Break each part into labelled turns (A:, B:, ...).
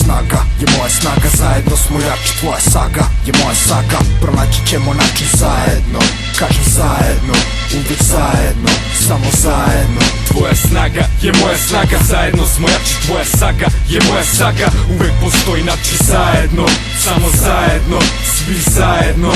A: snaga je moja snaga, zajedno smo jači. Tvoja saga je moja saga, pronaći ćemo način zajedno. Kažem zajedno, uvijek zajedno, samo zajedno.
B: Tvoja snaga je moja snaga, zajedno smo jači. Tvoja saga je moja saga, uvek postoji način zajedno, samo zajedno, svi zajedno.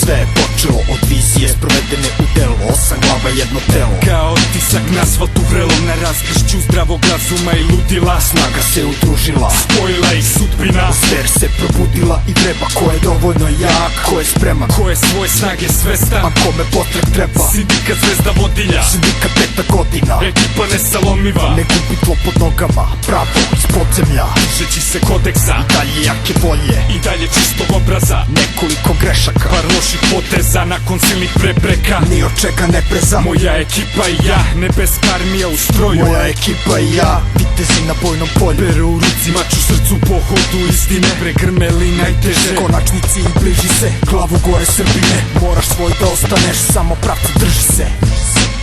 A: Sve je počelo od vizije sprovedene u delo, 8 glava jedno telo.
B: Kao otisak na asfaltu vrelom, na raskršću zdravog razuma i ludila.
A: Snaga se udružila,
B: spojila i sudbina.
A: Sfer se probudila i vreba ko je dovoljno jak, ko je spreman,
B: ko je svoje snage svestan,
A: a kome potreb treba.
B: Sindikat Zvezda vodilja,
A: sindikat 5 godina,
B: ekipa nesalomiva,
A: ne gubi tlo pod nogama, pravo iz podzemlja.
B: Držeći se kodeksa,
A: i dalje jake volje,
B: i dalje čistog obraza.
A: Nekoliko grešaka,
B: par loših poteza nakon silnih prepreka.
A: Ni od čega ne preza.
B: Moja ekipa i ja, nebeska armija u stroju.
A: Moja ekipa i ja, vitezi na bojnom polju.
B: Pero u ruci, mač u srcu, pohodu istine. Pregrmeli najteže,
A: konačni cilj bliži se, glavu gore Srbine. Moraš svoj da ostaneš, samo pravca drži se.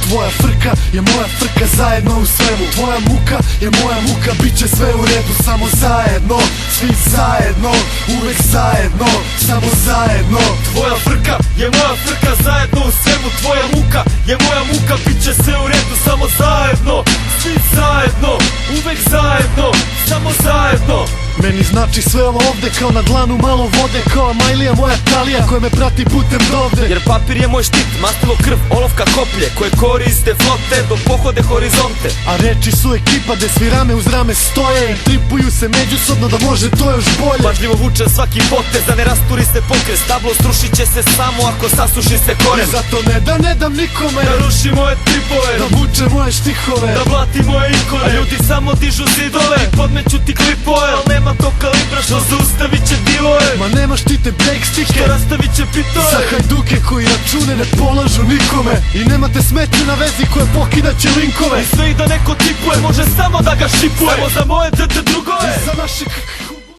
C: Tvoja frka je moja frka, zajedno u svemu. Tvoja muka je moja muka, bit će sve u redu. Samo zajedno, svi zajedno, uvek zajedno, samo zajedno.
D: Tvoja frka je moja frka, zajedno u svemu. Tvoja muka je moja muka, bit će sve u redu. Samo zajedno, svi zajedno, uvek zajedno, samo zajedno.
C: Meni znači sve ovo ovde kao na dlanu malo vode. Kao Majlija moja talija koja me prati putem dovde.
D: Jer papir je moj štit, mastilo krv, olovka koplje koje koriste flote do pohode horizonte.
C: A reči su ekipa gde svi rame uz rame stoje i tripuju se međusobno da može to još bolje.
D: Pažljivo vučem svaki potez da ne rasturi se pokres. Stablo strušit će se samo ako sasuši se koren.
C: I zato ne dam nikome
D: da ruši moje tripove,
C: da vuče moje štihove,
D: da blati moje ikone. A ljudi samo dižu zidove i podmeću ti klipove. Al nema to kalibra što zaustavit će divove.
C: Ma nemaš ti te break stike
D: što rastavit će pitove.
C: Za hajduke koji račune ne polažu nikome. I nemate smeće na vezi koje pokidaće linkove.
D: I sve i da neko tipuje može samo da ga šipuje. Samo za moje drugove,
C: za našeg